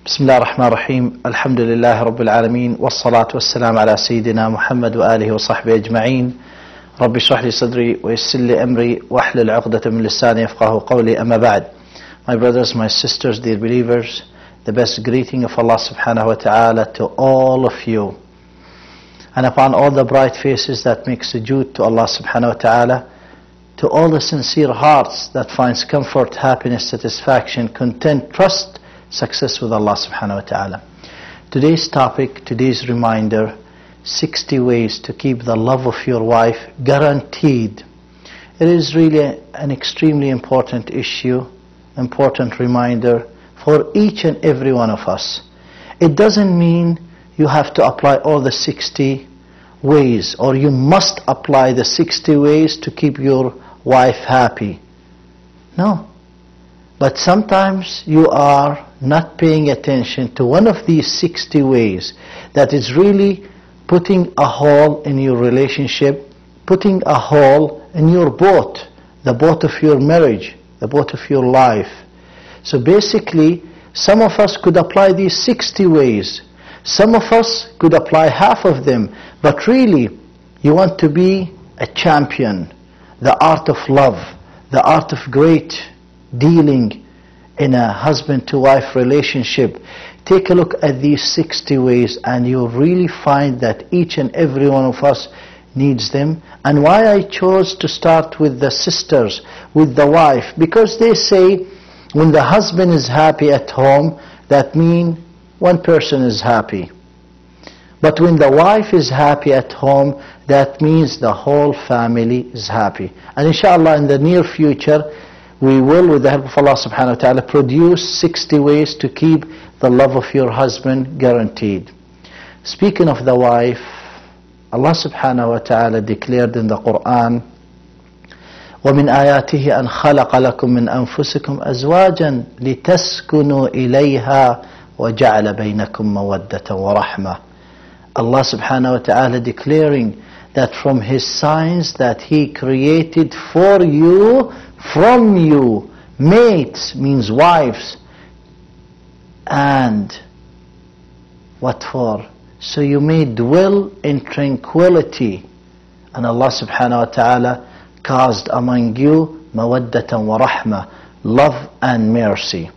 بسم الله الرحمن الرحيم. الحمد لله رب العالمين، والصلاة والسلام على سيدنا محمد وآله وصحبه أجمعين. رب اشرح لي صدري ويسر لي أمري واحلل عقدة من لساني يفقهوا قولي. أما بعد. My brothers, my sisters, dear believers, the best greeting of Allah subhanahu wa ta'ala to all of you, and upon all the bright faces that make sujood to Allah subhanahu wa ta'ala, to all the sincere hearts that finds comfort, happiness, satisfaction, content, trust, success with Allah subhanahu wa ta'ala. Today's topic, today's reminder, 60 ways to keep the love of your wife guaranteed. It is really an extremely important issue, important reminder for each and every one of us. It doesn't mean you have to apply all the 60 ways, or you must apply the 60 ways to keep your wife happy. No. But sometimes you are not paying attention to one of these 60 ways that is really putting a hole in your relationship, putting a hole in your boat, the boat of your marriage, the boat of your life. So basically, some of us could apply these 60 ways. Some of us could apply half of them. But really, you want to be a champion, the art of love, the art of great dealing in a husband-to-wife relationship. Take a look at these 60 ways and you'll really find that each and every one of us needs them. And why I chose to start with the sisters, with the wife, because they say when the husband is happy at home, that means one person is happy. But when the wife is happy at home, that means the whole family is happy. And inshallah, in the near future, we will, with the help of Allah subhanahu wa ta'ala, produce 60 ways to keep the love of your husband guaranteed. Speaking of the wife, Allah subhanahu wa ta'ala declared in the Quran, وَمِنْ آيَاتِهِ أَنْ خَلَقَ لَكُم مِّنْ أَنفُسِكُمْ أَزْوَاجًا لِتَسْكُنُوا إِلَيْهَا وَجَعَلَ بَيْنَكُم مَّوَدَّةً وَرَحْمَةً. Allah subhanahu wa ta'ala declaring that from His signs that He created for you, from you, mates means wives, and what for? So you may dwell in tranquility, and Allah subhanahu wa ta'ala caused among you mawaddatan wa rahmah, love and mercy.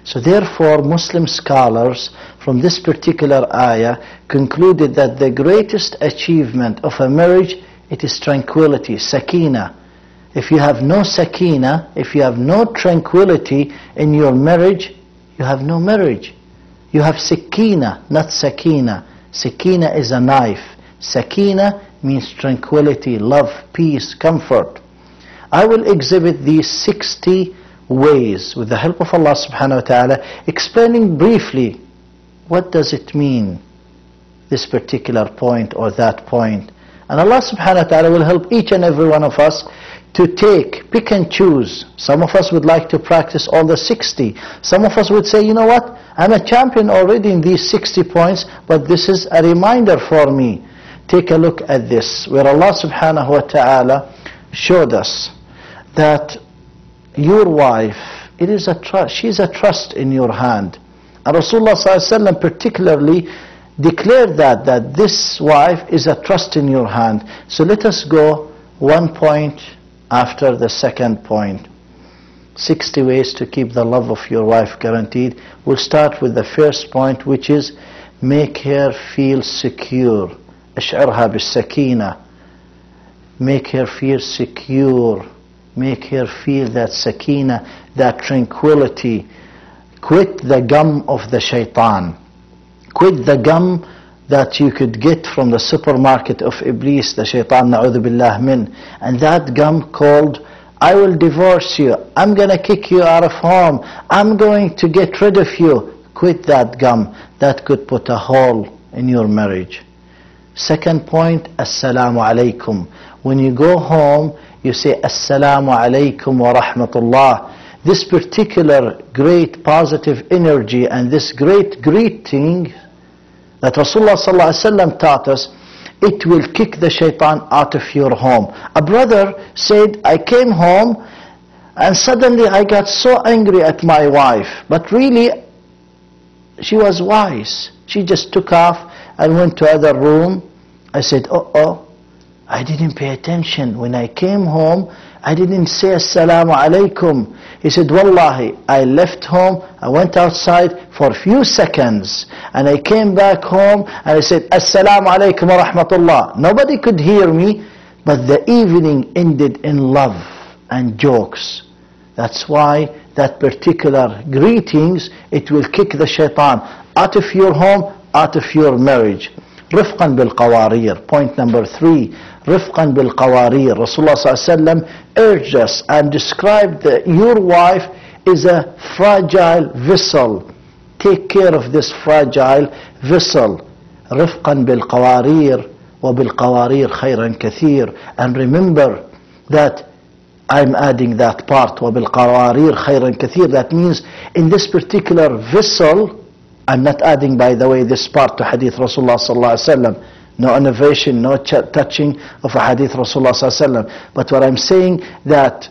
So therefore, Muslim scholars from this particular ayah concluded that the greatest achievement of a marriage, it is tranquility, sakina. If you have no sakina, if you have no tranquility in your marriage, you have no marriage. You have sakina, not sakina. Sakina is a knife. Sakina means tranquility, love, peace, comfort. I will exhibit these 60 ways with the help of Allah subhanahu wa ta'ala, explaining briefly what does it mean, this particular point or that point. And Allah subhanahu wa ta'ala will help each and every one of us to pick and choose. Some of us would like to practice all the 60. Some of us would say, you know what, I'm a champion already in these 60 points, but this is a reminder for me. Take a look at this, where Allah subhanahu wa ta'ala showed us that your wife, it is a trust, she's a trust in your hand. And Rasulullah sallallahu alaihi wasallam particularly declared that this wife is a trust in your hand. So let us go one point after the second point. 60 ways to keep the love of your wife guaranteed. We'll start with the first point, which is make her feel secure. أشعرها بالسكينة. Make her feel secure. Make her feel that sakina, that tranquility. Quit the gum of the shaitan. Quit the gum that you could get from the supermarket of Iblis, the shaitan, na'udhu billah min. And that gum called, I will divorce you, I'm going to kick you out of home, I'm going to get rid of you. Quit that gum. That could put a hole in your marriage. Second point, assalamu alaikum. When you go home, you say assalamu alaikum wa rahmatullah. This particular great positive energy and this great greeting that Rasulullah sallallahu alaihi wasallam taught us, it will kick the shaitan out of your home. A brother said, I came home and suddenly I got so angry at my wife, but really she was wise. She just took off and went to other room. I said, oh, I didn't pay attention. When I came home, I didn't say Assalamu alaikum. He said, Wallahi, I left home, I went outside for a few seconds, and I came back home, and I said, Assalamu alaikum wa rahmatullah. Nobody could hear me, but the evening ended in love and jokes. That's why that particular greetings, it will kick the shaitan out of your home, out of your marriage. رفقا بالقوارير. Point number 3. رفقا بالقوارير. Rasulullah ﷺ urged us and described that your wife is a fragile vessel. Take care of this fragile vessel. رفقا بالقوارير وبالقوارير خيرا كثير. And remember that I'm adding that part, وبالقوارير خيرا كثير. That means in this particular vessel, I'm not adding, by the way, this part to Hadith Rasulullah sallallahu alaihi wasallam. No innovation, no touching of a Hadith Rasulullah sallallahu alaihi wasallam. But what I'm saying, that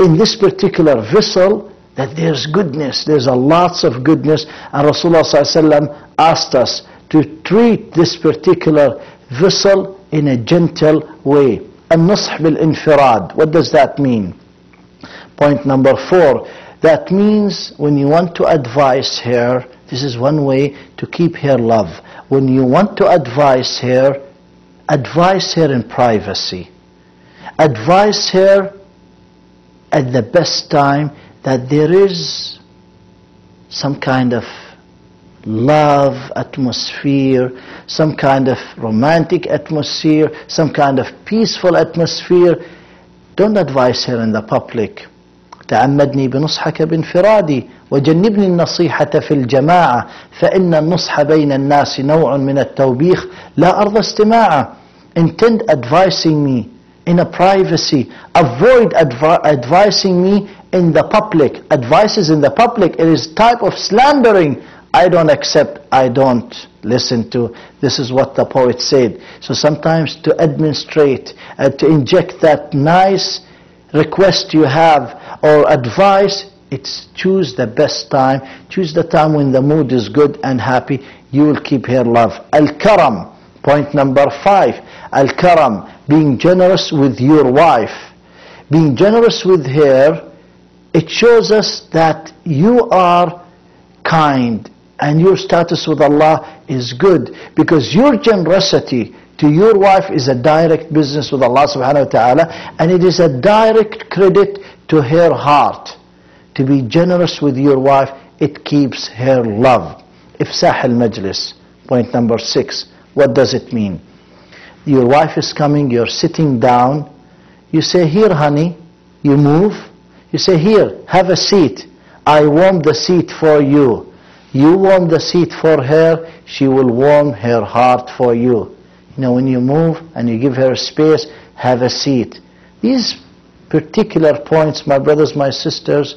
in this particular vessel, that there's goodness, there's a lots of goodness, and Rasulullah sallallahu alaihi wasallam asked us to treat this particular vessel in a gentle way. النصح بالانفراد. What does that mean? Point number 4. That means when you want to advise her, this is one way to keep her love. When you want to advise her in privacy. Advise her at the best time, that there is some kind of love atmosphere, some kind of romantic atmosphere, some kind of peaceful atmosphere. Don't advise her in the public. تعمدني بنصحك بانفرادي وجنبني النصيحة في الجماعة فإن النصح بين الناس نوع من التوبيخ لا أرضى استماعه. Intend advising me in a privacy. Avoid advising me in the public. Advices in the public, it is type of slandering. I don't accept, I don't listen to. This is what the poet said. So sometimes to administrate, to inject that nice request you have or advice, it's choose the best time, choose the time when the mood is good and happy, you will keep her love. Al-Karam, point number 5. Al-Karam, being generous with your wife. Being generous with her, it shows us that you are kind and your status with Allah is good, because your generosity to your wife is a direct business with Allah subhanahu wa ta'ala, and it is a direct credit to her heart. To be generous with your wife, it keeps her love. Ifsah al-majlis. Point number 6. What does it mean? Your wife is coming, you're sitting down, you say, here honey, you move, you say, here, have a seat, I warm the seat for you. You warm the seat for her, she will warm her heart for you. You know, when you move and you give her space, have a seat. These particular points, my brothers, my sisters,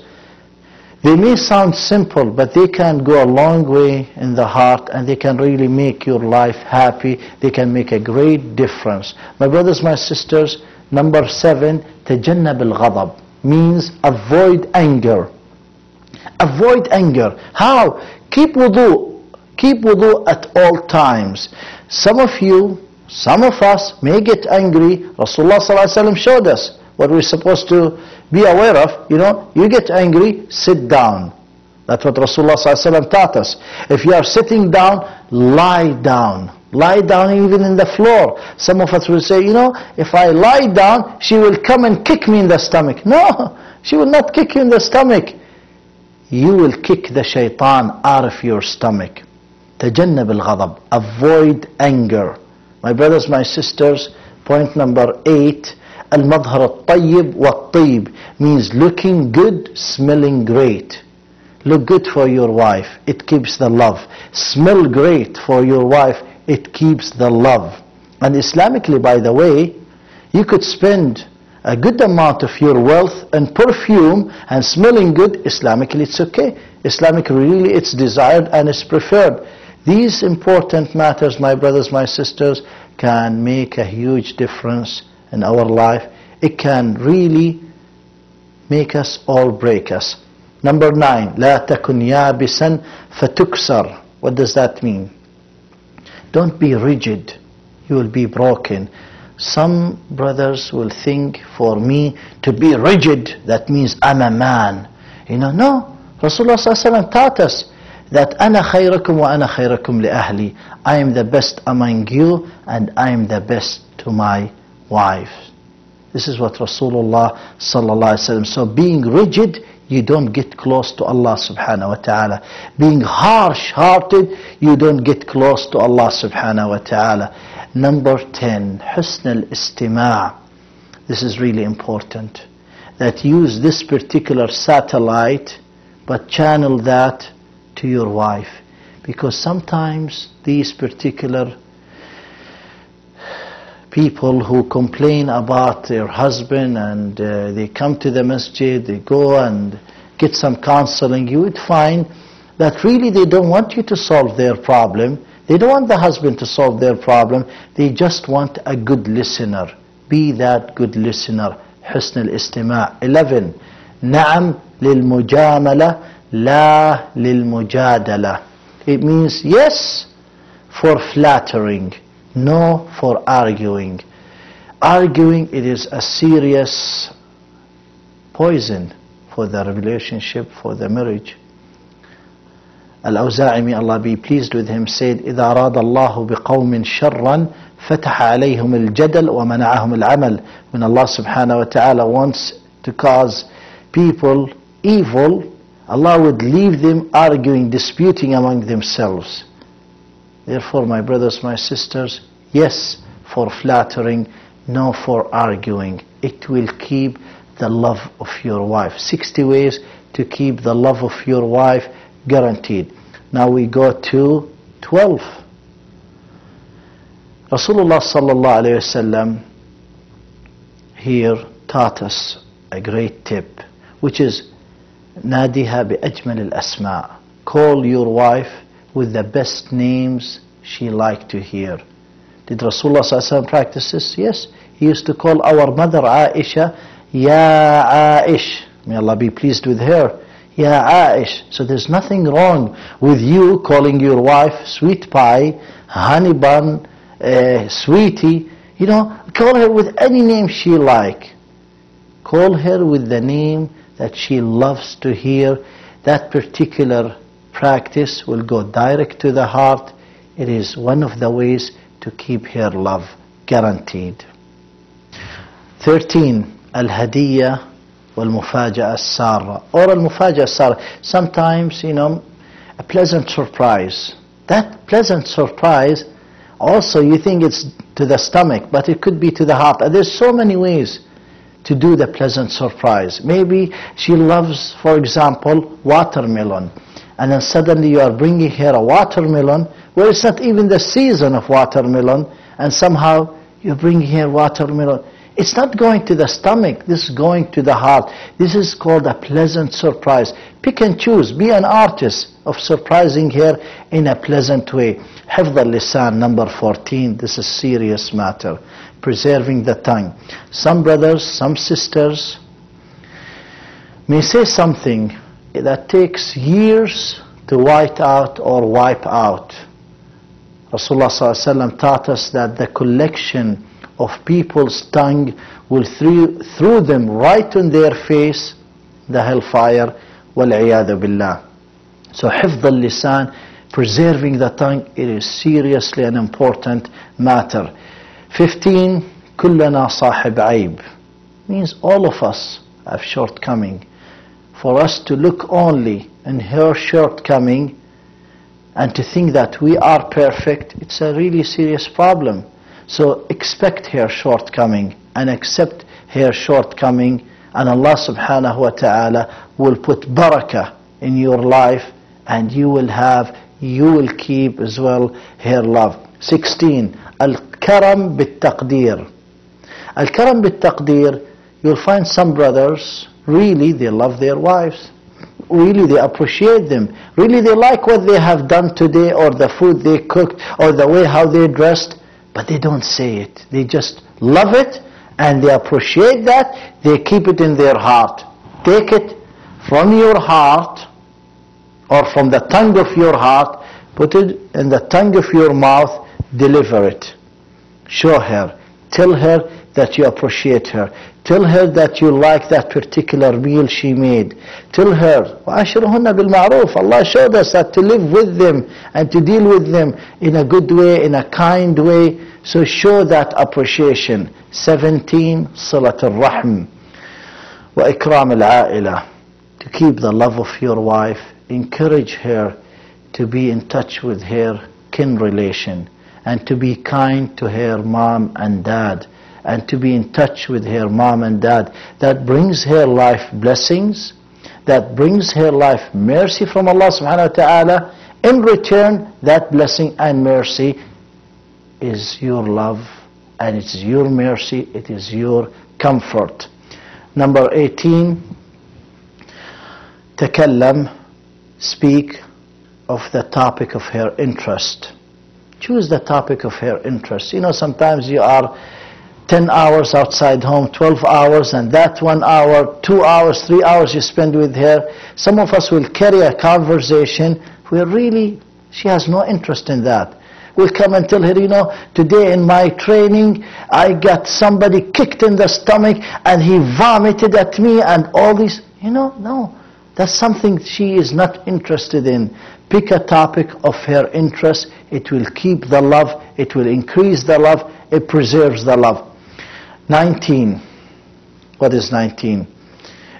they may sound simple, but they can go a long way in the heart, and they can really make your life happy. They can make a great difference. My brothers, my sisters, number 7, تجنب الغضب, means avoid anger. Avoid anger. How? Keep wudu. Keep wudu at all times. Some of you, some of us may get angry. Rasulullah ﷺ showed us what we're supposed to be aware of. You know, you get angry, sit down. That's what Rasulullah ﷺ taught us. If you are sitting down, lie down. Lie down even in the floor. Some of us will say, you know, if I lie down, she will come and kick me in the stomach. No, she will not kick you in the stomach. You will kick the shaitan out of your stomach. تجنب الغضب. Avoid anger. My brothers, my sisters, point number 8, المظهر الطيب والطيب, means looking good, smelling great. Look good for your wife, it keeps the love. Smell great for your wife, it keeps the love. And Islamically, by the way, you could spend a good amount of your wealth and perfume and smelling good. Islamically, it's okay. Islamically, really, it's desired and it's preferred. These important matters, my brothers, my sisters, can make a huge difference in our life. It can really make us or break us. Number 9, لا تكن يابسا فتكسر. What does that mean? Don't be rigid, you will be broken. Some brothers will think, for me to be rigid, that means I'm a man. No. Rasulullah ﷺ taught us that أنا خيركم وأنا خيركم لأهلي. I am the best among you and I am the best to my wife. This is what Rasulullah ﷺ. So being rigid, you don't get close to Allah subhanahu wa ta'ala. Being harsh-hearted, you don't get close to Allah subhanahu wa ta'ala. Number 10, حسن الاستماع. This is really important. That use this particular satellite, but channel that to your wife. Because sometimes these particular people who complain about their husband and they come to the masjid, they go and get some counseling, you would find that really they don't want you to solve their problem. They don't want the husband to solve their problem. They just want a good listener. Be that good listener. حسن الاستماع. 11. نعم للمجاملة لا للمجادلة. It means yes for flattering, no for arguing. Arguing, it is a serious poison for the relationship, for the marriage. Al-Awza'i, may Allah be pleased with him, said, إذا أراد الله بقوم شرا فتح عليهم الجدل ومنعهم العمل. When Allah subhanahu wa ta'ala wants to cause people evil, Allah would leave them arguing, disputing among themselves. Therefore, my brothers, my sisters, yes for flattering, no for arguing. It will keep the love of your wife. 60 ways to keep the love of your wife guaranteed. Now we go to 12. Rasulullah sallallahu alayhi wasallam here taught us a great tip, which is نادها بأجمل الأسماء. Call your wife with the best names she liked to hear. Did Rasulullah sallallahu alayhi wasallam practice this? Yes. He used to call our mother Aisha, Ya Aish. May Allah be pleased with her. Ya Aish. So there's nothing wrong with you calling your wife sweet pie, honey bun, sweetie. Call her with any name she like. Call her with the name that she loves to hear. That particular practice will go direct to the heart. It is one of the ways to keep her love guaranteed. 13. Al-Hadiyya wal-Mufaja'a as-Sarra. Or al-Mufaja'a as-Sarra. Sometimes, a pleasant surprise. That pleasant surprise, also you think it's to the stomach, but it could be to the heart. And there's so many ways to do the pleasant surprise. Maybe she loves, for example, watermelon. And then suddenly you are bringing her a watermelon where it's not even the season of watermelon, and somehow you bring her watermelon. It's not going to the stomach, this is going to the heart. This is called a pleasant surprise. Pick and choose, be an artist of surprising her in a pleasant way. حفظ اللسان, number 14, this is a serious matter. Preserving the tongue. Some brothers, some sisters may say something that takes years to wipe out. Rasulullah ﷺ taught us that the collection of people's tongue will throw them right on their face, the hellfire, وَالْعِيَاذُ بِاللَّهِ. So حفظ اللسان, preserving the tongue, it is seriously an important matter. 15. كلنا صاحب عيب. Means all of us have shortcoming. For us to look only in her shortcoming and to think that we are perfect, it's a really serious problem. So expect her shortcoming and accept her shortcoming, and Allah subhanahu wa ta'ala will put barakah in your life, and you will keep as well her love. 16. Al-Karam bit-Taqdeer. Al-Karam bit-Taqdeer, you'll find some brothers, really they love their wives. Really they appreciate them. Really they like what they have done today, or the food they cooked, or the way how they dressed. But they don't say it. They just love it and they appreciate that. They keep it in their heart. Take it from your heart, or from the tongue of your heart, put it in the tongue of your mouth, deliver it. Show her. Tell her that you appreciate her. Tell her that you like that particular meal she made. Tell her, وَعَاشِرُهُنَّ بِالْمَعْرُوفِ. Allah showed us that to live with them and to deal with them in a good way, in a kind way. So show that appreciation. 17, صِلَةُ الرَّحْمِ وَإِكْرَامِ الْعَائِلَةِ. To keep the love of your wife, encourage her to be in touch with her kin relation, and to be kind to her mom and dad, and to be in touch with her mom and dad. That brings her life blessings, that brings her life mercy from Allah subhanahu wa ta'ala. In return, that blessing and mercy is your love, and it's your mercy, it is your comfort. Number 18, تكلم, speak of the topic of her interest. Choose the topic of her interest. You know, sometimes you are 10 hours outside home, 12 hours, and that 1 hour, 2 hours, 3 hours you spend with her. Some of us will carry a conversation where really she has no interest in that. We'll come and tell her, you know, today in my training I got somebody kicked in the stomach and he vomited at me and all this. You know, no. That's something she is not interested in. Pick a topic of her interest. It will keep the love. It will increase the love. It preserves the love. 19. What is 19?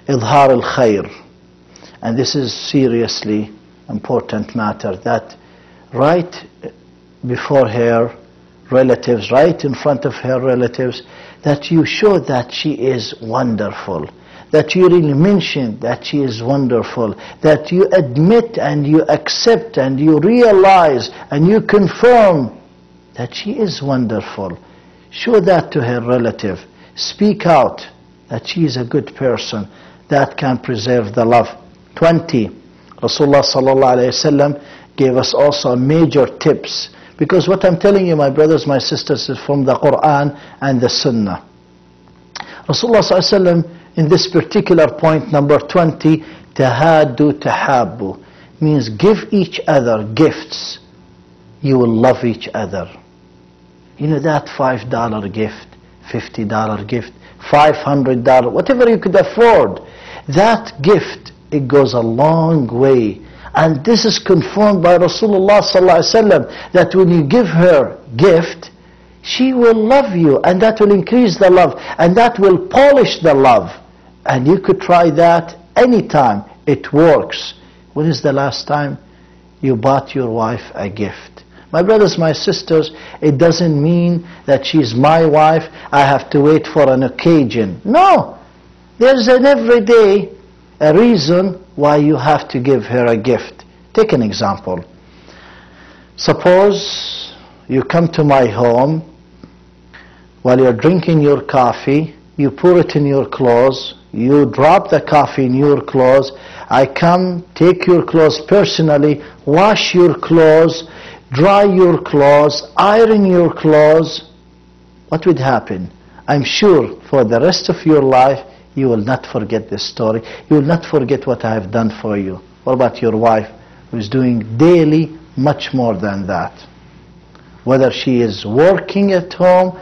إظهار الخير. And this is seriously important matter. That right before her relatives, right in front of her relatives, that you show that she is wonderful. That you really mention that she is wonderful, that you admit and you accept and you realize and you confirm that she is wonderful. Show that to her relative. Speak out that she is a good person. That can preserve the love. 20. Rasulullah sallallahu alayhi wasallam gave us also major tips, because what I'm telling you, my brothers, my sisters, is from the Quran and the Sunnah. Rasulullah sallallahu alayhi wasallam, in this particular point, number 20, tahaddu tahabbu, means give each other gifts. You will love each other. You know, that $5 gift, $50 gift, $500, whatever you could afford, that gift, it goes a long way. And this is confirmed by Rasulullah sallallahu alaihi wasallam, that when you give her gift, she will love you, and that will increase the love, and that will polish the love. And you could try that anytime. It works. When is the last time you bought your wife a gift? My brothers, my sisters, it doesn't mean that she's my wife, I have to wait for an occasion. No! There's an everyday a reason why you have to give her a gift. Take an example. Suppose you come to my home, while you're drinking your coffee, you pour it in your clothes, you drop the coffee in your clothes, I come, take your clothes personally, wash your clothes, dry your clothes, iron your clothes. What would happen? I'm sure for the rest of your life, you will not forget this story. You will not forget what I have done for you. What about your wife, who is doing daily much more than that? Whether she is working at home,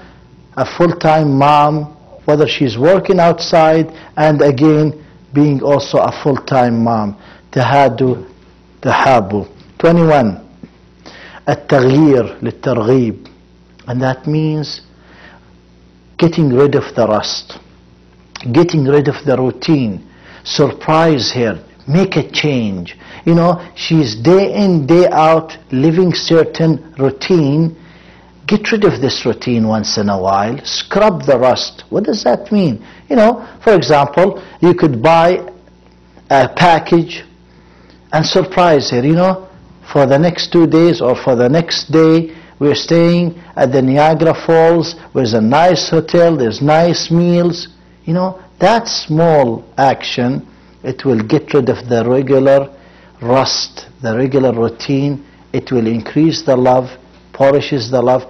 a full-time mom, whether she's working outside, and again being also a full-time mom. Tahaddu tahabbu. 21. التغيير للترغيب, and that means getting rid of the rust, getting rid of the routine. Surprise her, make a change. You know, she's day in, day out living certain routine. Get rid of this routine once in a while. Scrub the rust. What does that mean? You know, for example, you could buy a package and surprise her. You know, for the next 2 days or for the next day, we're staying at the Niagara Falls. There's a nice hotel. There's nice meals. You know, that small action, it will get rid of the regular rust, the regular routine. It will increase the love, polishes the love.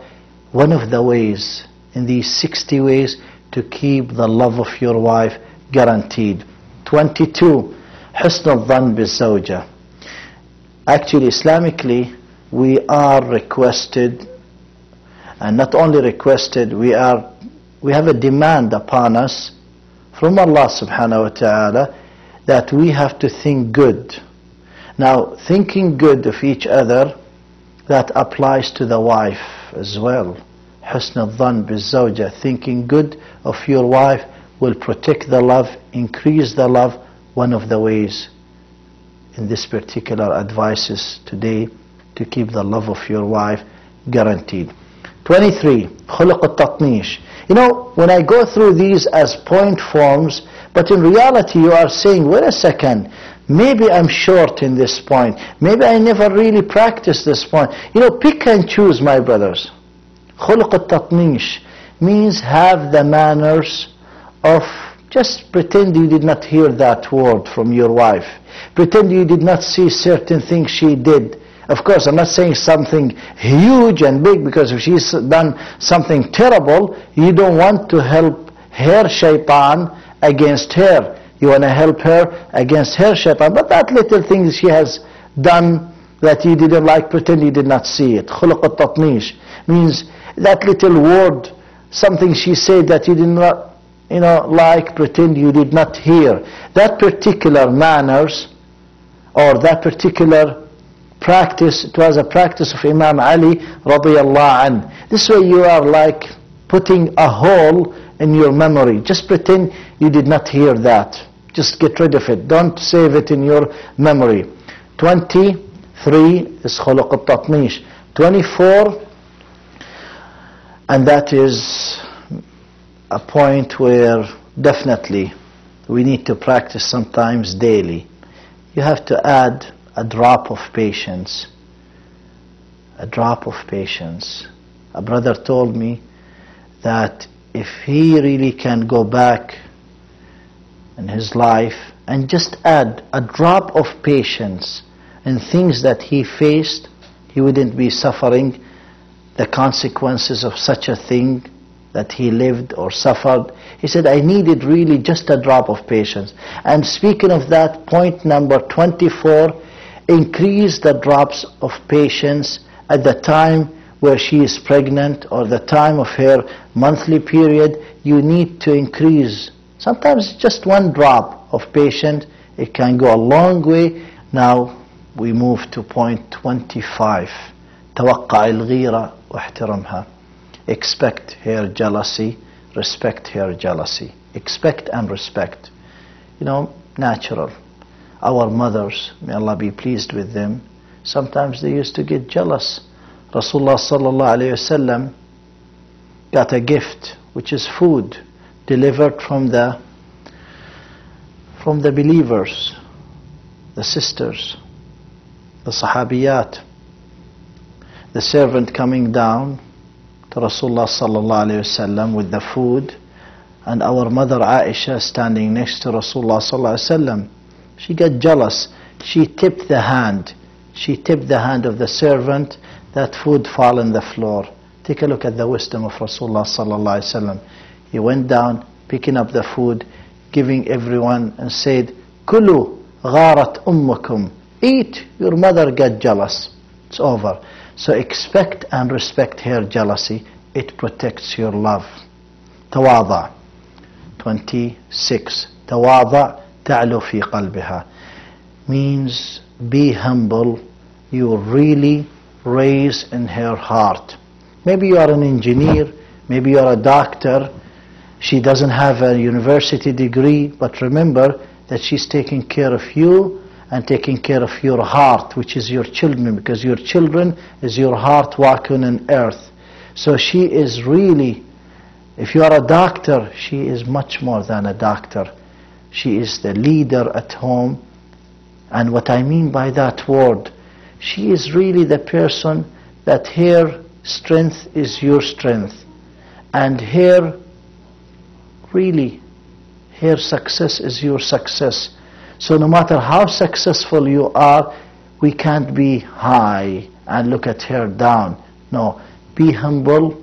One of the ways, in these 60 ways, to keep the love of your wife guaranteed. 22. حسن الظن بالزوجة. Actually, Islamically, we are requested, and not only requested, we have a demand upon us from Allah subhanahu wa ta'ala that we have to think good. Now, thinking good of each other, that applies to the wife as well. حسن الظن بالزوجة, thinking good of your wife will protect the love, increase the love. One of the ways in this particular advices today to keep the love of your wife guaranteed. 23. خلق التطنيش. You know, when I go through these as point forms, but in reality you are saying, wait a second, maybe I'm short in this point, maybe I never really practiced this point. You know, pick and choose, my brothers. خلق التطنيش means have the manners of just pretend you did not hear that word from your wife. Pretend you did not see certain things she did. Of course, I'm not saying something huge and big, because if she's done something terrible, you don't want to help her shaitan against her. You want to help her against her shaitan. But that little thing she has done that you didn't like, pretend you did not see it. خلق التطنيش means that little word, something she said that you did not like, pretend you did not hear. That particular manners or that particular practice, it was a practice of Imam Ali radiyallahu anh. This way you are like putting a hole in your memory. Just pretend you did not hear that. Just get rid of it. Don't save it in your memory. 23 is خلق التطنيش. 24, and that is a point where definitely we need to practice sometimes daily. You have to add a drop of patience. A drop of patience. A brother told me that if he really can go back in his life and just add a drop of patience in things that he faced, he wouldn't be suffering the consequences of such a thing that he lived or suffered. He said, I needed really just a drop of patience. And speaking of that, point number 24, increase the drops of patience at the time where she is pregnant or the time of her monthly period. You need to increase. Sometimes just one drop of patience, it can go a long way. Now we move to point 25. توقع الغيرة واحترمها. Expect her jealousy, respect her jealousy. Expect and respect. You know, natural. Our mothers, may Allah be pleased with them, sometimes they used to get jealous. Rasulullah sallallahu alayhi wasallam got a gift, which is food, delivered from the believers, the sisters, the sahabiyat. The servant coming down to Rasulullah sallallahu alayhi wasallam with the food, and our mother Aisha standing next to Rasulullah sallallahu alayhi wasallam. She got jealous. She tipped the hand. She tipped the hand of the servant. That food fall on the floor. Take a look at the wisdom of Rasulullah sallallahu alayhi wasallam. He went down, picking up the food, giving everyone, and said, "Kulu gharat ummukum." Eat. Your mother got jealous. It's over. So expect and respect her jealousy. It protects your love. تواضع. 26. تواضع تعلو في قلبها. Means be humble. You really raise in her heart. Maybe you are an engineer. Maybe you are a doctor. She doesn't have a university degree. But remember that she's taking care of you and taking care of your heart, which is your children, because your children is your heart walking on earth. So she is really, if you are a doctor, she is much more than a doctor. She is the leader at home. And what I mean by that word, she is really the person that her strength is your strength, and her success is your success. So no matter how successful you are, we can't be high and look at her down. No, be humble,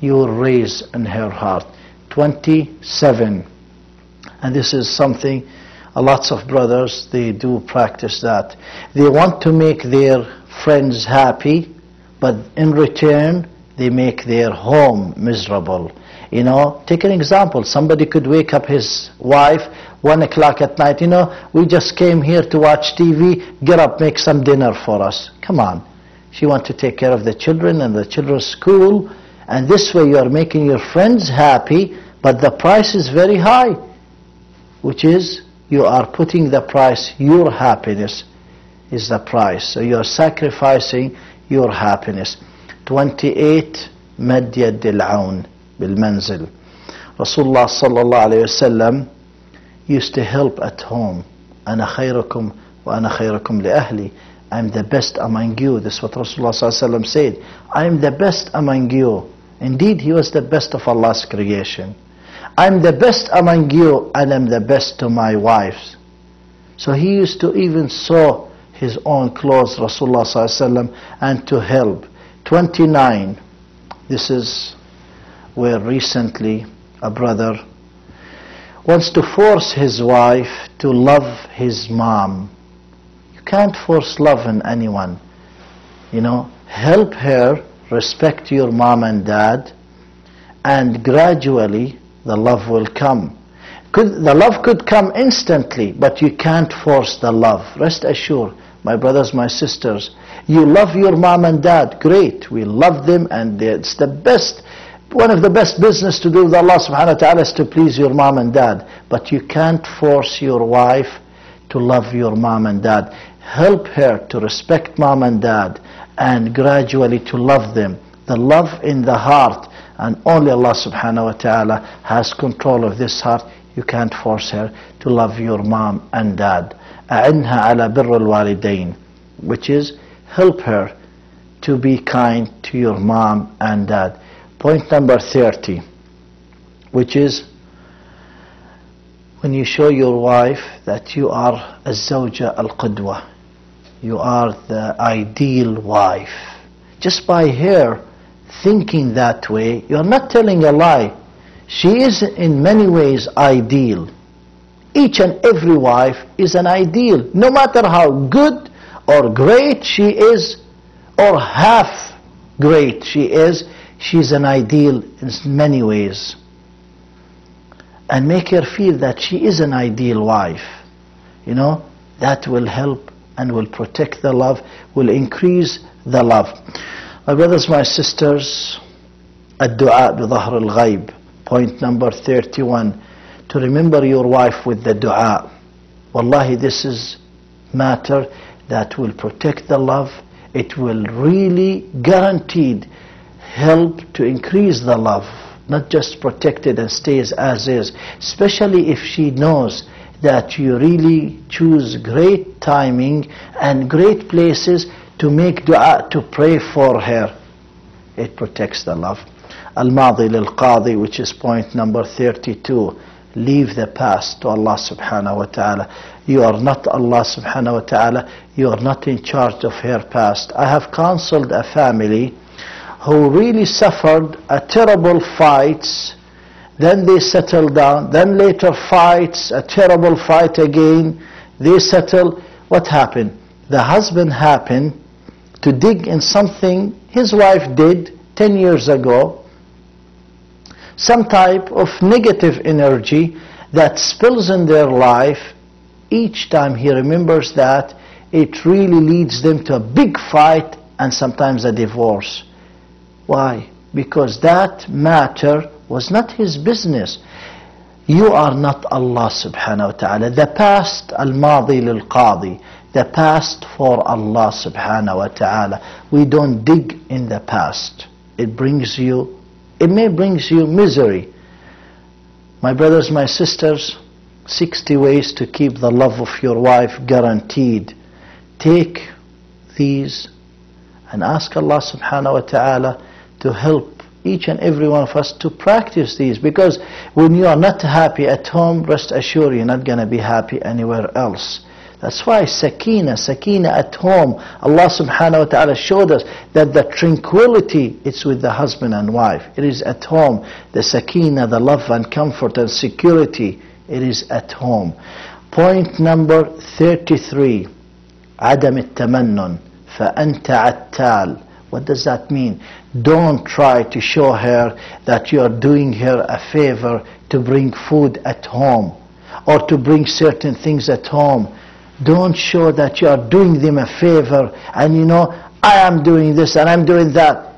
you will raise in her heart. 27. And this is something Lots of brothers, they do practice that. They want to make their friends happy, but in return, they make their home miserable. You know, take an example. Somebody could wake up his wife 1 o'clock at night. You know, we just came here to watch TV. Get up, make some dinner for us. Come on. She wants to take care of the children and the children's school. And this way you are making your friends happy, but the price is very high. Which is, you are putting the price, your happiness is the price. So you are sacrificing your happiness. 28 مد يد العون بالمنزل. Rasulullah sallallahu alayhi wasallam used to help at home. أنا خيركم وأنا خيركم لأهلي. I'm the best among you. This is what Rasulullah sallallahu alayhi wasallam said. I'm the best among you. Indeed, he was the best of Allah's creation. I'm the best among you, and I'm the best to my wives. So he used to even sew his own clothes, Rasulullah sallallahu alayhi wasallam, and to help. 29. This is where recently a brother wants to force his wife to love his mom. You can't force love on anyone. You know, help her respect your mom and dad, and gradually the love will come. The love could come instantly, but you can't force the love. Rest assured, my brothers, my sisters, you love your mom and dad, great. We love them, and it's the best. One of the best business to do with Allah subhanahu wa ta'ala is to please your mom and dad. But you can't force your wife to love your mom and dad. Help her to respect mom and dad, and gradually to love them. The love in the heart, and only Allah subhanahu wa ta'ala has control of this heart. You can't force her to love your mom and dad. أعنها على بر الوالدين, which is help her to be kind to your mom and dad. Point number 30, which is when you show your wife that you are الزوجة القدوة, you are the ideal wife. Just by her thinking that way, you are not telling a lie. She is in many ways ideal. Each and every wife is an ideal. No matter how good or great she is, or half great she is, she's an ideal in many ways. And make her feel that she is an ideal wife. You know, that will help and will protect the love, will increase the love. My brothers, my sisters, الدعاء بظهر الغيب. Point number 31, to remember your wife with the dua. Wallahi, this is matter that will protect the love. It will really guaranteed help to increase the love, not just protect it and stays as is. Especially if she knows that you really choose great timing and great places to make dua, to pray for her. It protects the love. Al-Madi lil-Qadi, which is point number 32. Leave the past to Allah subhanahu wa ta'ala. You are not Allah subhanahu wa ta'ala. You are not in charge of her past. I have counseled a family who really suffered a terrible fights, then they settled down, then later fights, a terrible fight again, they settle. What happened? The husband happened to dig in something his wife did 10 years ago, some type of negative energy that spills in their life. Each time he remembers that, it really leads them to a big fight and sometimes a divorce. Why? Because that matter was not his business. You are not Allah subhanahu wa ta'ala. The past, al-madi lil-qadi, the past for Allah subhanahu wa ta'ala. We don't dig in the past. It may bring you misery. My brothers, my sisters, 60 ways to keep the love of your wife guaranteed. Take these and ask Allah subhanahu wa ta'ala to help each and every one of us to practice these, because when you are not happy at home, rest assured you're not going to be happy anywhere else. That's why sakina at home. Allah subhanahu wa ta'ala showed us that the tranquility, it's with the husband and wife. It is at home. The sakina, the love and comfort and security, it is at home. Point number 33. عدم التمنن فأنت عتال. What does that mean? Don't try to show her that you are doing her a favor to bring food at home or to bring certain things at home. Don't show that you are doing them a favor and I am doing this and I'm doing that.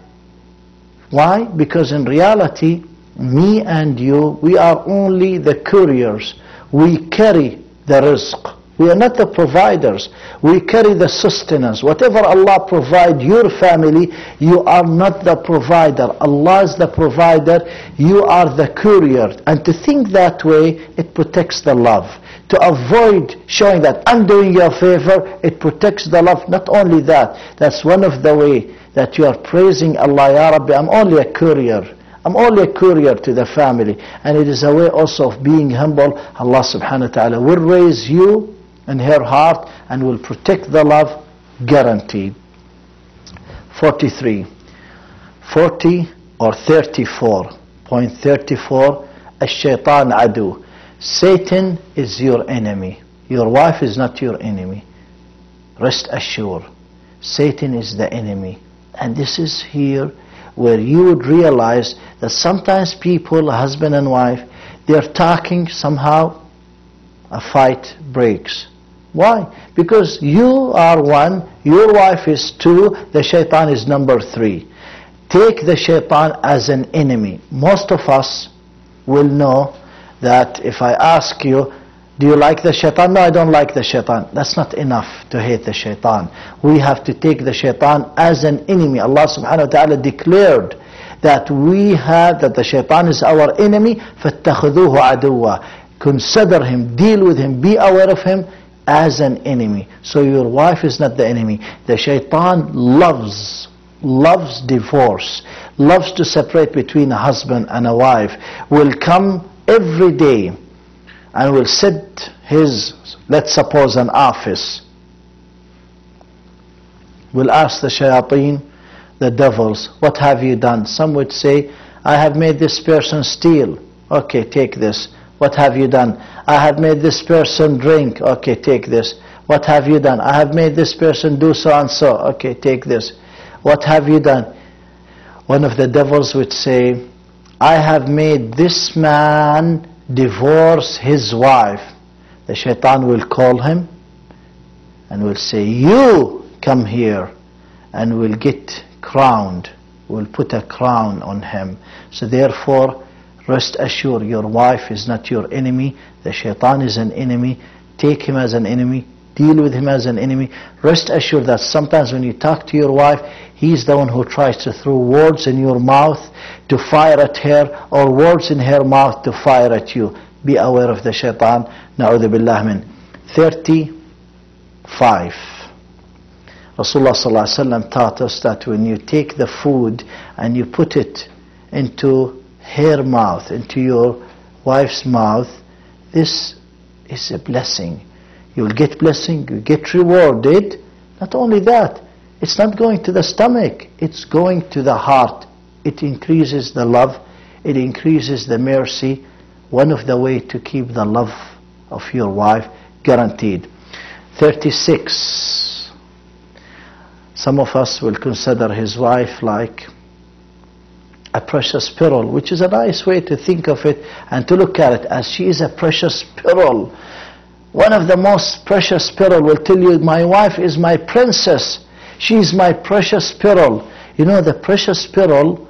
Why? Because in reality, me and you, we are only the couriers. We carry the rizq. We are not the providers. We carry the sustenance. Whatever Allah provide your family, you are not the provider. Allah is the provider. You are the courier. And to think that way, it protects the love. To avoid showing that I'm doing you a favor, it protects the love. Not only that, that's one of the way that you are praising Allah. Ya Rabbi, I'm only a courier. I'm only a courier to the family. And it is a way also of being humble. Allah subhanahu wa ta'ala will raise you in her heart and will protect the love, guaranteed. 43. 40 or 34. Point 34. الشيطان عدو. Satan is your enemy. Your wife is not your enemy. Rest assured. Satan is the enemy. And this is here where you would realize that sometimes people, husband and wife, they're talking, somehow a fight breaks. Why? Because you are one, your wife is two, the shaitan is number three. Take the shaitan as an enemy. Most of us will know that if I ask you, do you like the shaitan? No, I don't like the shaitan. That's not enough to hate the shaitan. We have to take the shaitan as an enemy. Allah subhanahu wa ta'ala declared that that the shaitan is our enemy. فَاتَّخُذُوهُ عَدُوًّا. Consider him, deal with him, be aware of him as an enemy. So your wife is not the enemy. The shaitan loves divorce, loves to separate between a husband and a wife, will come every day and will set his, let's suppose, an office, will ask the shayateen, the devils, what have you done? Some would say, I have made this person steal. Okay, take this. What have you done? I have made this person drink. Okay, take this. What have you done? I have made this person do so and so. Okay, take this. What have you done? One of the devils would say, I have made this man divorce his wife. The shaitan will call him and will say, you come here, and will get crowned. Will put a crown on him. So therefore, rest assured, your wife is not your enemy. The shaitan is an enemy. Take him as an enemy. Deal with him as an enemy. Rest assured that sometimes when you talk to your wife, he's the one who tries to throw words in your mouth to fire at her, or words in her mouth to fire at you. Be aware of the shaitan. Na'udhu billah min. 35. Rasulullah sallallahu alaihi wasallam taught us that when you take the food and you put it into her mouth, into your wife's mouth, this is a blessing. You will get blessing, you get rewarded. Not only that, it's not going to the stomach, it's going to the heart. It increases the love, it increases the mercy. One of the way to keep the love of your wife guaranteed. 36. Some of us will consider his wife like a precious pearl, which is a nice way to think of it and to look at it, as she is a precious pearl. One of the most precious pearl will tell you, my wife is my princess. She is my precious pearl. You know, the precious pearl,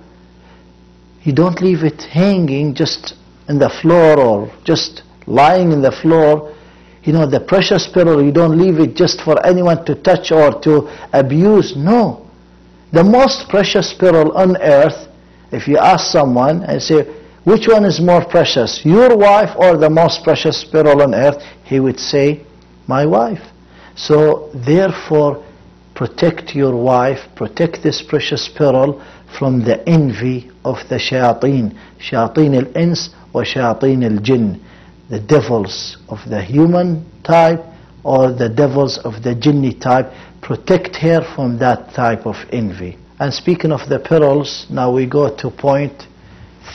you don't leave it hanging just in the floor or just lying in the floor. You know, the precious pearl, you don't leave it just for anyone to touch or to abuse. No. The most precious pearl on earth, if you ask someone and say, which one is more precious, your wife or the most precious pearl on earth? He would say, my wife. So therefore, protect your wife, protect this precious pearl from the envy of the shayateen. Shayateen al-ins wa shayateen al-jinn. The devils of the human type or the devils of the jinni type. Protect her from that type of envy. And speaking of the pearls, now we go to point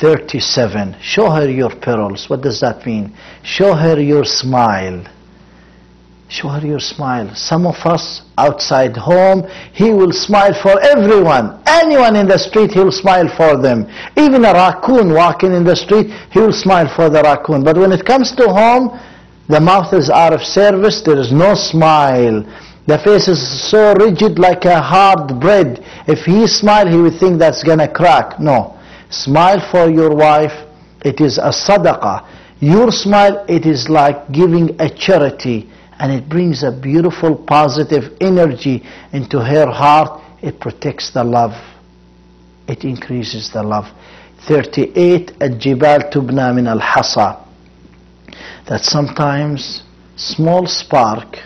37. Show her your pearls. What does that mean? Show her your smile. Show her your smile. Some of us outside home, he will smile for everyone. Anyone in the street, he will smile for them. Even a raccoon walking in the street, he will smile for the raccoon. But when it comes to home, the mouth is out of service, there is no smile. The face is so rigid like a hard bread. If he smile, he would think that's gonna crack. No. Smile for your wife, it is a sadaqah. Your smile, it is like giving a charity. And it brings a beautiful positive energy into her heart. It protects the love. It increases the love. 38. الجبال تبنى من الحصى. That sometimes small spark,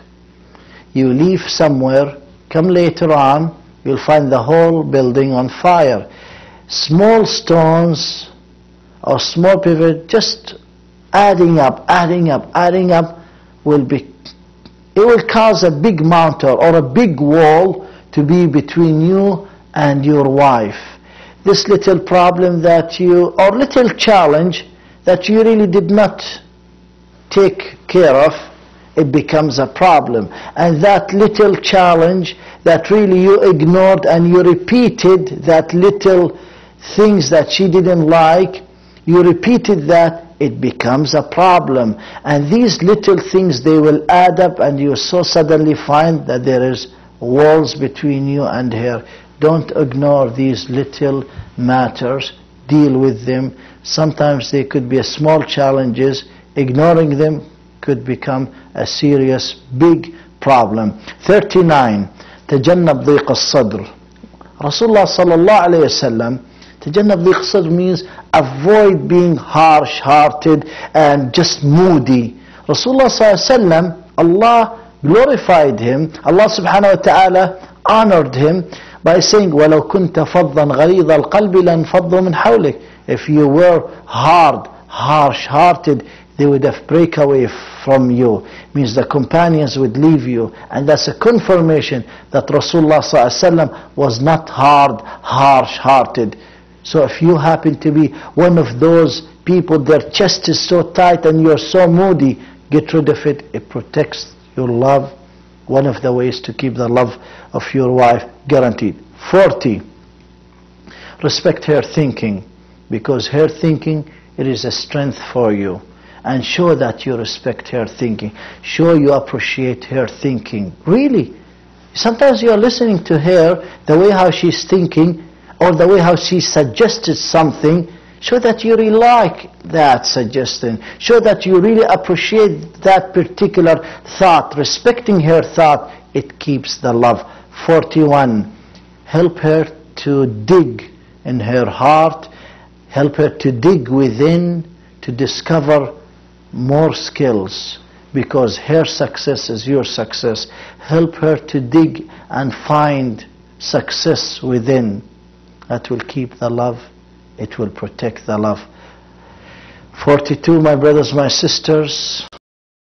you leave somewhere, come later on, you'll find the whole building on fire. Small stones or small pivot, just adding up, it will cause a big mountain or a big wall to be between you and your wife. This little problem that you, or little challenge that you really did not take care of, it becomes a problem. And that little challenge that really you ignored and you repeated, that little things that she didn't like, you repeated that, it becomes a problem. And these little things, they will add up, and you so suddenly find that there is walls between you and her. Don't ignore these little matters. Deal with them. Sometimes they could be small challenges. Ignoring them could become a serious, big problem. 39. تجنب ضيق الصدر. Rasulullah sallallahu alayhi wa sallam, تجنب ضيق الصدر means avoid being harsh-hearted and just moody. Rasulullah sallallahu alayhi wa sallam, Allah glorified him. Allah subhanahu wa ta'ala honored him by saying, وَلَوْ كُنْتَ فَضًّا غَلِيظَ الْقَلْبِ لَانْفَضُّوا مِنْ حَوْلِكَ. If you were hard, harsh-hearted, they would have break away from you. Means the companions would leave you. And that's a confirmation that Rasulullah ﷺ was not hard, harsh-hearted. So if you happen to be one of those people, their chest is so tight and you're so moody, get rid of it. It protects your love. One of the ways to keep the love of your wife guaranteed. 40. Respect her thinking, because her thinking, it is a strength for you. And show that you respect her thinking. Show you appreciate her thinking. Really. Sometimes you are listening to her, the way how she's thinking, or the way how she suggested something. Show that you really like that suggestion. Show that you really appreciate that particular thought. Respecting her thought, it keeps the love. 41. Help her to dig in her heart. Help her to dig within, to discover more skills, because her success is your success. Help her to dig and find success within. That will keep the love. It will protect the love. 42, my brothers, my sisters.